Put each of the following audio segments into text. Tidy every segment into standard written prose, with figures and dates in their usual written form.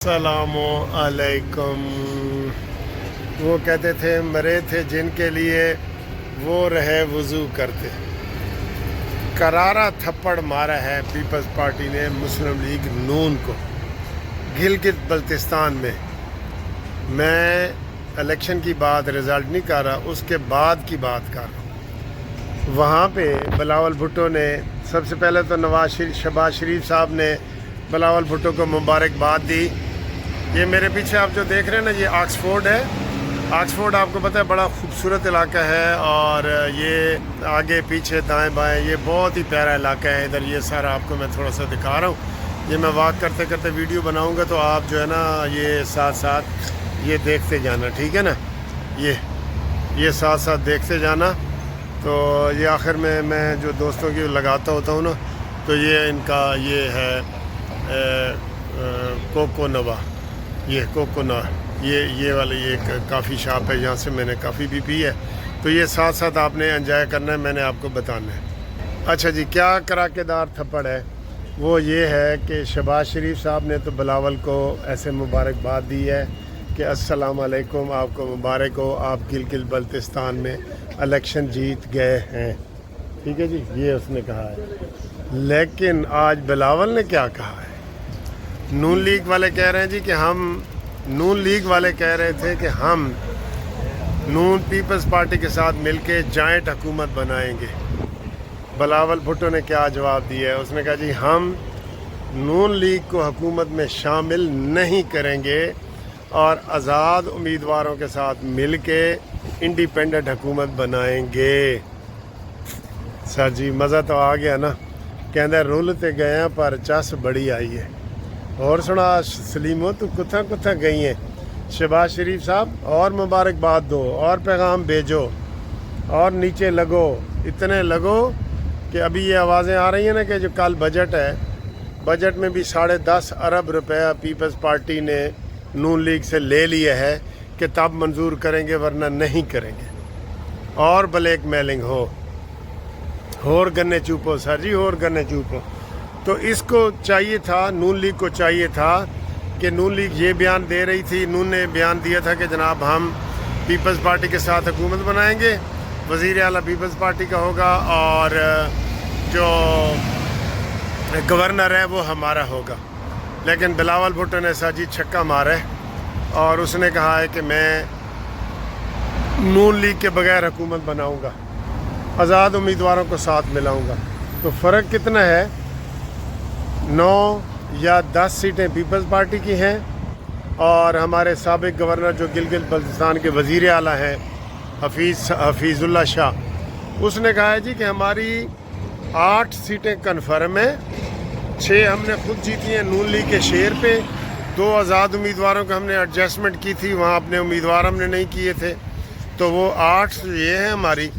السلام علیکم۔ وہ کہتے تھے مرے تھے جن کے لیے وہ رہے وضو کرتے۔ کرارا تھپڑ مارا ہے پیپلز پارٹی نے مسلم لیگ نون کو گلگت بلتستان میں۔ میں الیکشن کی بات رزلٹ نہیں کر رہا، اس کے بعد کی بات کر رہا ہوں۔ وہاں پہ بلاول بھٹو نے سب سے پہلے تو شہباز شریف صاحب نے بلاول بھٹو کو مبارکباد دی۔ یہ میرے پیچھے آپ جو دیکھ رہے ہیں نا، یہ آکسفورڈ ہے۔ آکسفورڈ آپ کو پتہ ہے بڑا خوبصورت علاقہ ہے، اور یہ آگے پیچھے دائیں بائیں یہ بہت ہی پیارا علاقہ ہے۔ ادھر یہ سارا آپ کو میں تھوڑا سا دکھا رہا ہوں۔ یہ میں واک کرتے کرتے ویڈیو بناؤں گا، تو آپ جو ہے نا یہ ساتھ ساتھ یہ دیکھتے جانا، ٹھیک ہے نا۔ یہ ساتھ ساتھ دیکھتے جانا۔ تو یہ آخر میں جو دوستوں کی لگاتا ہوتا ہوں نا، تو یہ ان کا یہ ہے کوکو نوا، یہ کوکونا، یہ والی ایک کافی شاپ ہے، یہاں سے میں نے کافی بھی پی ہے۔ تو یہ ساتھ ساتھ آپ نے انجوائے کرنا ہے، میں نے آپ کو بتانا ہے۔ اچھا جی، کیا کراکے دار تھپڑ ہے وہ یہ ہے کہ شہباز شریف صاحب نے تو بلاول کو ایسے مبارکباد دی ہے کہ السلام علیکم، آپ کو مبارک ہو، آپ گلگت بلتستان میں الیکشن جیت گئے ہیں، ٹھیک ہے جی، یہ اس نے کہا ہے۔ لیکن آج بلاول نے کیا کہا ہے؟ نون لیگ والے کہہ رہے ہیں جی کہ نون لیگ والے کہہ رہے تھے کہ ہم نون پیپلز پارٹی کے ساتھ مل کے جوائنٹ حکومت بنائیں گے۔ بلاول بھٹو نے کیا جواب دیا ہے؟ اس نے کہا جی ہم نون لیگ کو حکومت میں شامل نہیں کریں گے، اور آزاد امیدواروں کے ساتھ مل کے انڈیپینڈنٹ حکومت بنائیں گے۔ سر جی مزہ تو آ گیا نا، کہندے رولتے گئے ہیں پر چس بڑی آئی ہے۔ اور سنا سلیمو، تو کتھا کتھا گئی ہیں؟ شہباز شریف صاحب اور مبارکباد دو، اور پیغام بھیجو، اور نیچے لگو، اتنے لگو کہ ابھی یہ آوازیں آ رہی ہیں نا کہ جو کل بجٹ ہے، بجٹ میں بھی 10.5 ارب روپیہ پیپلز پارٹی نے نون لیگ سے لے لیا ہے کہ تب منظور کریں گے ورنہ نہیں کریں گے۔ اور بلیک میلنگ ہور گنے چوپو سر جی، ہور گنے چوپو۔ تو اس کو چاہیے تھا، نون لیگ کو چاہیے تھا کہ نون لیگ یہ بیان دے رہی تھی، نون نے بیان دیا تھا کہ جناب ہم پیپلز پارٹی کے ساتھ حکومت بنائیں گے، وزیر اعلیٰ پیپلز پارٹی کا ہوگا، اور جو گورنر ہے وہ ہمارا ہوگا۔ لیکن بلاول بھٹو نے سر جی چھکا مارا ہے، اور اس نے کہا ہے کہ میں نون لیگ کے بغیر حکومت بناؤں گا، آزاد امیدواروں کو ساتھ ملاؤں گا۔ تو فرق کتنا ہے؟ 9 یا 10 سیٹیں پیپلز پارٹی کی ہیں، اور ہمارے سابق گورنر جو گلگت بلتستان کے وزیر اعلیٰ ہیں حفیظ اللہ شاہ، اس نے کہا ہے جی کہ ہماری 8 سیٹیں کنفرم ہیں، 6 ہم نے خود جیتی ہیں نون لیگ کے شیئر پہ، 2 آزاد امیدواروں کو ہم نے ایڈجسٹمنٹ کی تھی، وہاں اپنے امیدوار ہم نے نہیں کیے تھے، تو وہ 8 یہ ہیں ہماری،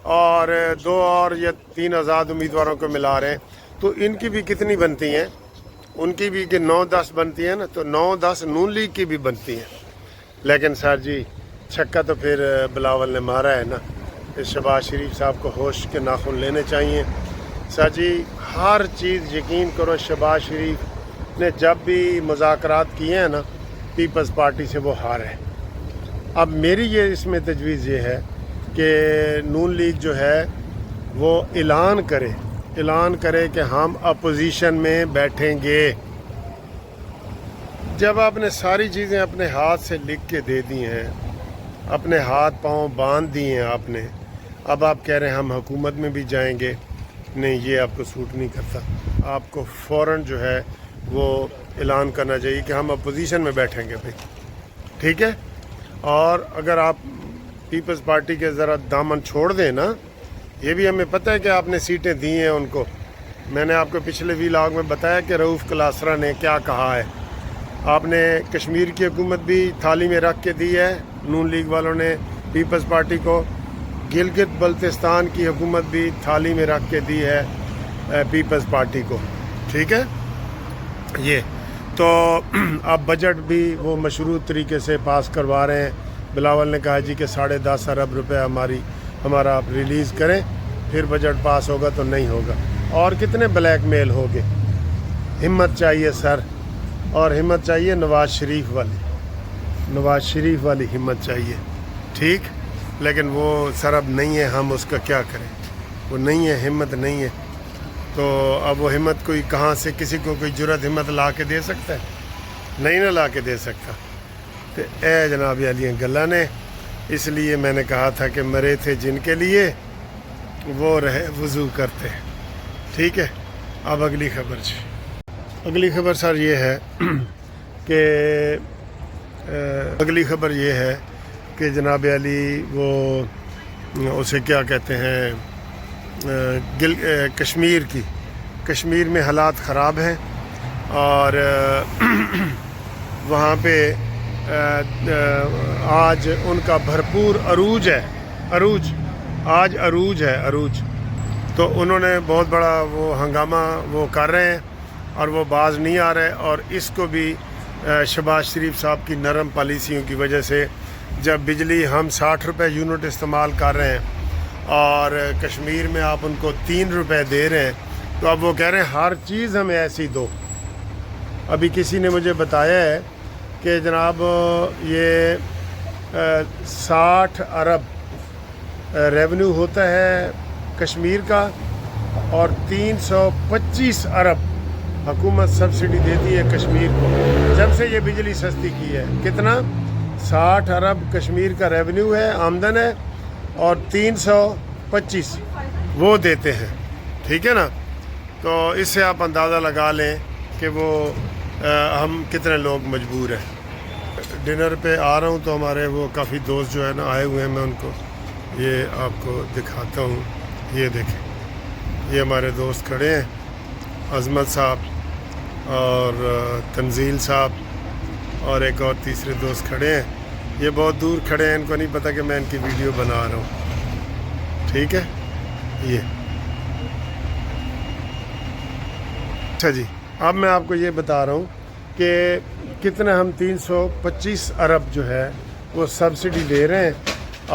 اور 2 اور یا 3 آزاد امیدواروں کو ملا رہے ہیں۔ تو ان کی بھی کتنی بنتی ہیں؟ ان کی بھی کہ 9-10 بنتی ہیں نا، تو 9-10 نون لیگ کی بھی بنتی ہیں۔ لیکن سر جی چھکا تو پھر بلاول نے مارا ہے نا۔ اس شہباز شریف صاحب کو ہوش کے ناخن لینے چاہیے۔ سر جی ہر چیز یقین کرو، شہباز شریف نے جب بھی مذاکرات کیے ہیں نا پیپلز پارٹی سے، وہ ہارے۔ اب میری یہ اس میں تجویز یہ ہے کہ نون لیگ جو ہے وہ اعلان کرے کہ ہم اپوزیشن میں بیٹھیں گے۔ جب آپ نے ساری چیزیں اپنے ہاتھ سے لکھ کے دے دی ہیں، اپنے ہاتھ پاؤں باندھ دی ہیں آپ نے، اب آپ کہہ رہے ہیں ہم حکومت میں بھی جائیں گے، نہیں، یہ آپ کو سوٹ نہیں کرتا۔ آپ کو فوراً جو ہے وہ اعلان کرنا چاہیے کہ ہم اپوزیشن میں بیٹھیں گے بھائی، ٹھیک ہے۔ اور اگر آپ پیپلز پارٹی کے ذرا دامن چھوڑ دیں نا، یہ بھی ہمیں پتہ ہے کہ آپ نے سیٹیں دی ہیں ان کو۔ میں نے آپ کو پچھلے ویلاگ میں بتایا کہ رؤوف کلاسرا نے کیا کہا ہے۔ آپ نے کشمیر کی حکومت بھی تھالی میں رکھ کے دی ہے نون لیگ والوں نے پیپلز پارٹی کو، گلگت بلتستان کی حکومت بھی تھالی میں رکھ کے دی ہے پیپلز پارٹی کو، ٹھیک ہے۔ یہ تو اب بجٹ بھی وہ مشروط طریقے سے پاس کروا رہے ہیں۔ بلاول نے کہا جی کہ 10.5 ارب روپے ہمارا آپ ریلیز کریں، پھر بجٹ پاس ہوگا تو نہیں ہوگا۔ اور کتنے بلیک میل ہوگے؟ ہمت چاہیے سر، اور ہمت چاہیے نواز شریف والی ہمت چاہیے، ٹھیک، لیکن وہ سر اب نہیں ہے، ہم اس کا کیا کریں، وہ نہیں ہے، ہمت نہیں ہے، تو اب وہ ہمت کوئی کہاں سے کسی کو کوئی جرت ہمت لا کے دے سکتا ہے؟ نہیں نہ لا کے دے سکتا۔ تو اے جناب علی گلہ نے، اس لیے میں نے کہا تھا کہ مرے تھے جن کے لیے وہ رہے وضو کرتے، ٹھیک ہے۔ اب اگلی خبر سر یہ ہے کہ جناب علی وہ اسے کیا کہتے ہیں، کشمیر میں حالات خراب ہیں، اور وہاں پہ آج ان کا بھرپور عروج ہے، عروج، تو انہوں نے بہت بڑا وہ ہنگامہ وہ کر رہے ہیں اور وہ باز نہیں آ رہے، اور اس کو بھی شہباز شریف صاحب کی نرم پالیسیوں کی وجہ سے، جب بجلی ہم 60 روپے یونٹ استعمال کر رہے ہیں اور کشمیر میں آپ ان کو 3 روپے دے رہے ہیں، تو اب وہ کہہ رہے ہیں ہر چیز ہمیں ایسی دو۔ ابھی کسی نے مجھے بتایا ہے کہ جناب یہ 60 ارب ریونیو ہوتا ہے کشمیر کا، اور 325 ارب حکومت سبسڈی دیتی ہے کشمیر کو جب سے یہ بجلی سستی کی ہے۔ کتنا؟ 60 ارب کشمیر کا ریونیو ہے، آمدن ہے، اور 325 وہ دیتے ہیں، ٹھیک ہے نا۔ تو اس سے آپ اندازہ لگا لیں کہ وہ ہم کتنے لوگ مجبور ہیں۔ ڈنر پہ آ رہا ہوں تو ہمارے وہ کافی دوست جو ہے نا آئے ہوئے ہیں، میں ان کو یہ آپ کو دکھاتا ہوں، یہ دیکھیں، یہ ہمارے دوست کھڑے ہیں، عظمت صاحب اور تنزیل صاحب اور ایک اور تیسرے دوست کھڑے ہیں، یہ بہت دور کھڑے ہیں، ان کو نہیں پتہ کہ میں ان کی ویڈیو بنا رہا ہوں، ٹھیک ہے۔ یہ اچھا جی، اب میں آپ کو یہ بتا رہا ہوں کہ کتنا ہم 325 ارب جو ہے وہ سبسڈی دے رہے ہیں،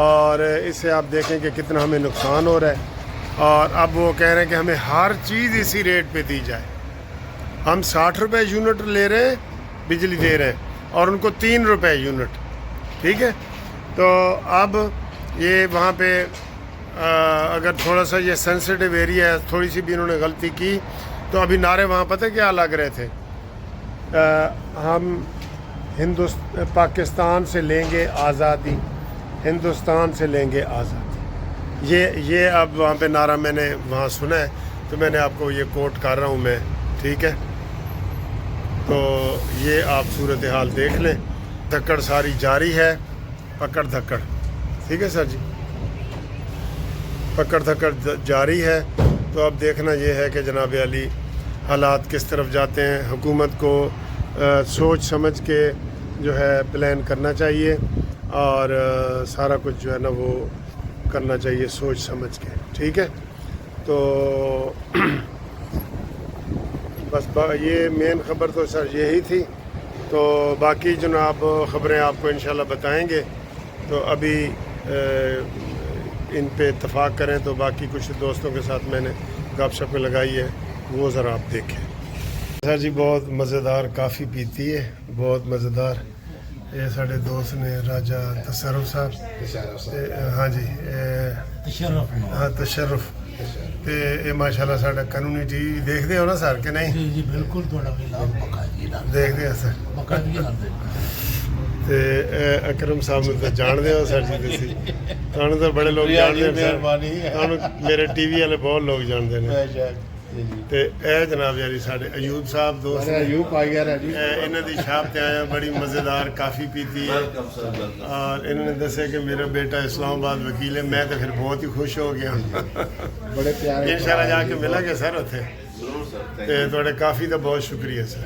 اور اس سے آپ دیکھیں کہ کتنا ہمیں نقصان ہو رہا ہے، اور اب وہ کہہ رہے ہیں کہ ہمیں ہر چیز اسی ریٹ پہ دی جائے۔ ہم 60 روپے یونٹ لے رہے ہیں، بجلی دے رہے ہیں، اور ان کو 3 روپے یونٹ، ٹھیک ہے۔ تو اب یہ وہاں پہ اگر تھوڑا سا یہ سینسٹیو ایریا ہے، تھوڑی سی بھی انہوں نے غلطی کی تو ابھی نعرے وہاں پتہ کیا لگ رہے تھے، ہم پاکستان سے لیں گے آزادی، ہندوستان سے لیں گے آزادی، یہ اب وہاں پہ نعرہ میں نے وہاں سنا ہے، تو میں نے آپ کو یہ کوٹ کر رہا ہوں میں، ٹھیک ہے۔ تو یہ آپ صورتحال دیکھ لیں، دھکڑ ساری جاری ہے، پکڑ دھکڑ، ٹھیک ہے سر جی، پکڑ دھکڑ جاری ہے۔ تو اب دیکھنا یہ ہے کہ جناب علی حالات کس طرف جاتے ہیں۔ حکومت کو سوچ سمجھ کے جو ہے پلان کرنا چاہیے، اور سارا کچھ جو ہے نا وہ کرنا چاہیے سوچ سمجھ کے، ٹھیک ہے۔ تو بس یہ مین خبر تو سر یہی تھی، تو باقی جناب خبریں آپ کو انشاءاللہ بتائیں گے۔ تو ابھی ان پہ اتفاق کریں تو باقی کچھ دوستوں کے ساتھ میں نے گپ شپ لگائی ہے، وہ ذرا آپ دیکھیں۔ سر جی بہت مزیدار کافی پیتی ہے، بہت مزیدار۔ یہ سارے دوست نے راجہ تصرف صاحب، ہاں جی، ہاں تشرف، تے یہ ماشاءاللہ ساڈا قانونی ٹی وی دیکھتے ہو نا سر کہ نہیں؟ جی جی بالکل دیکھتے ہیں سر۔ تے اکرم صاحب نے تو جانتے ہو سر جی، تسی تانوں تو بڑے لوگ جانتے ہیں سر، تانوں میرے ٹی وی والے بہت لوگ جانتے ہیں۔ تے اے جناب یاری ساڈے ایوب صاحب دوست ایوب آ گیا جی، انہاں دی شاپ تے آیا، بڑی مزیدار کافی پیتی ہے، اور انہوں نے دسے کہ میرا بیٹا اسلام آباد وکیل ہے، میں تو پھر بہت ہی خوش ہو گیا، بڑے پیارے انشاءاللہ جا کے ملا گے سر اتھے، تے تواڈے کافی دا بہت شکریہ سر۔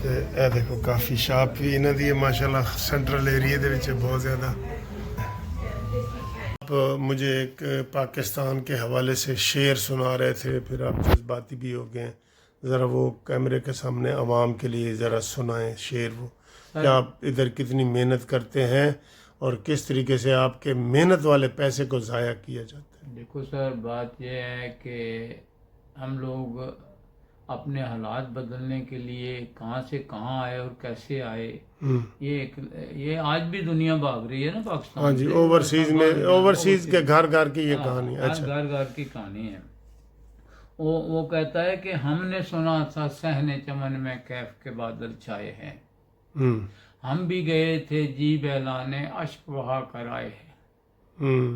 تے اے دیکھو کافی شاپ بھی انہاں دی ماشاءاللہ سینٹرل ایریے دے وچ بہت زیادہ۔ آپ مجھے ایک پاکستان کے حوالے سے شعر سنا رہے تھے، پھر آپ جذباتی بھی ہو گئے، ذرا وہ کیمرے کے سامنے عوام کے لیے ذرا سنائیں شعر، وہ کہ آپ ادھر کتنی محنت کرتے ہیں اور کس طریقے سے آپ کے محنت والے پیسے کو ضائع کیا جاتا ہے۔ دیکھو سر، بات یہ ہے کہ ہم لوگ اپنے حالات بدلنے کے لیے کہاں سے کہاں آئے اور کیسے آئے. یہ آج بھی دنیا بھاگ رہی ہے نا پاکستان. ہاں جی، اوورسیز کے گھر گھر کی یہ کہانی. اچھا، گھر گھر کی کہانی ہے. وہ کہتا ہے کہ ہم نے سنا تھا صحن چمن میں کیف کے بادل چھائے ہیں، ہم بھی گئے تھے جی بہلانے اشک بہا کر آئے ہیں.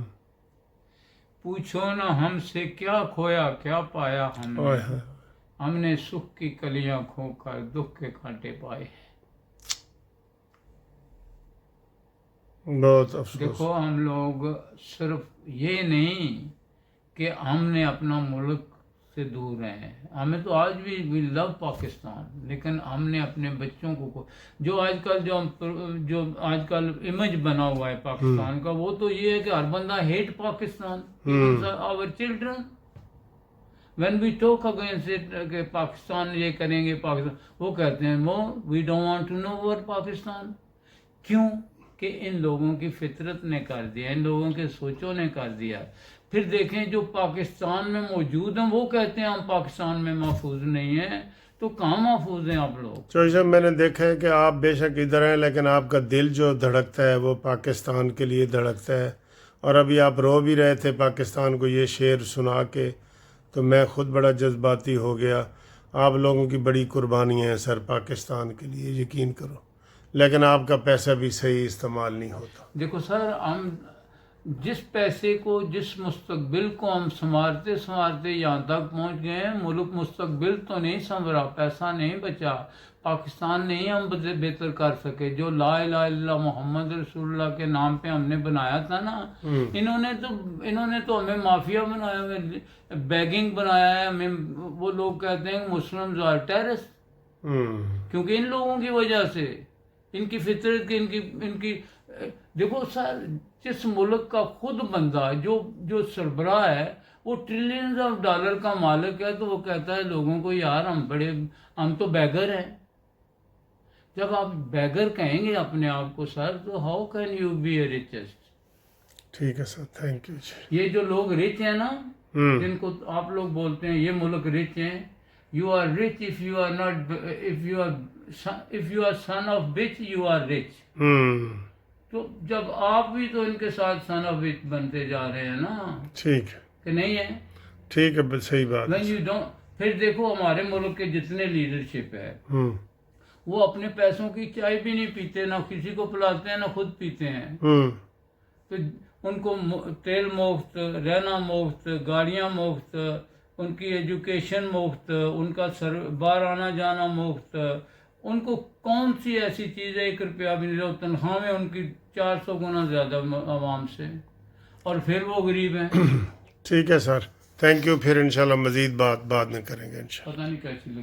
پوچھو نہ ہم سے کیا کھویا کیا پایا ہم نے سکھ کی کلیاں کھو کر دکھ کے کانٹے پائے ہیں. بہت افسوس. دیکھو ہم لوگ صرف یہ نہیں کہ ہم نے اپنا ملک سے دور ہیں، ہمیں تو آج بھی وی لو پاکستان، لیکن ہم نے اپنے بچوں کو جو آج کل امیج بنا ہوا ہے پاکستان کا، وہ تو یہ ہے کہ ہر بندہ hate Pakistan. Our children when we talk against it کہ پاکستان یہ کریں گے، پاکستان، وہ کہتے ہیں no we don't want to know over Pakistan. کیوں کہ ان لوگوں کی فطرت نے کر دیا، ان لوگوں کے سوچوں نے کر دیا. پھر دیکھیں جو پاکستان میں موجود ہیں وہ کہتے ہیں ہم پاکستان میں محفوظ نہیں ہیں، تو کہاں محفوظ ہیں آپ لوگ؟ چوہدری صاحب، میں نے دیکھا ہے کہ آپ بے شک ادھر ہیں، لیکن آپ کا دل جو دھڑکتا ہے وہ پاکستان کے لیے دھڑکتا ہے. اور ابھی آپ رو بھی رہے تھے پاکستان کو یہ شعر سنا کے، تو میں خود بڑا جذباتی ہو گیا. آپ لوگوں کی بڑی قربانیاں ہیں سر پاکستان کے لیے، یقین کرو، لیکن آپ کا پیسہ بھی صحیح استعمال نہیں ہوتا. دیکھو سر، ہم جس پیسے کو، جس مستقبل کو ہم سنوارتے یہاں تک پہنچ گئے ہیں، ملک مستقبل تو نہیں سنورا، پیسہ نہیں بچا، پاکستان نہیں ہم بہتر کر سکے. جو لا الہ الا اللہ محمد رسول اللہ کے نام پہ ہم نے بنایا تھا نا، انہوں نے تو ہمیں مافیا بنایا، ہمیں بیگنگ بنایا ہے. ہمیں وہ لوگ کہتے ہیں کہ مسلمز آر ٹیررسٹ، کیونکہ ان لوگوں کی وجہ سے، ان کی فطرت کی، ان کی دیکھو سر، جس ملک کا خود بندہ جو سربراہ ہے وہ ٹریلینز آف ڈالر کا مالک ہے، تو وہ کہتا ہے لوگوں کو یار ہم تو بیگر ہیں. جب آپ بیگر کہیں گے اپنے آپ کو سر، تو how can you be a richest? ٹھیک ہے سر، تھینک یو جی. یہ جو لوگ رچ ہیں نا، جن کو آپ لوگ بولتے ہیں یہ ملک رچ ہیں، you are rich if you are not if you are son of bitch you are rich. تو جب آپ بھی تو ان کے ساتھ سن آف بچ بنتے جا رہے ہیں نا، ٹھیک ہے، کہ نہیں ہے؟ ٹھیک ہے، صحیح بات When ہے. you don't، پھر دیکھو ہمارے ملک کے جتنے لیڈرشپ ہے، وہ اپنے پیسوں کی چائے بھی نہیں پیتے، نہ کسی کو پلاتے ہیں، نہ خود پیتے ہیں. تو ان کو تیل مفت، رہنا مفت، گاڑیاں مفت، ان کی ایجوکیشن مفت، ان کا باہر آنا جانا مفت. ان کو کون سی ایسی چیز ہے 1 روپیہ بھی نہیں، تنخواہ میں ان کی 400 گنا زیادہ عوام سے، اور پھر وہ غریب ہیں. ٹھیک ہے سر، تھینک یو. پھر انشاءاللہ مزید بات بعد میں کریں گے انشاءاللہ. پتہ نہیں کیسی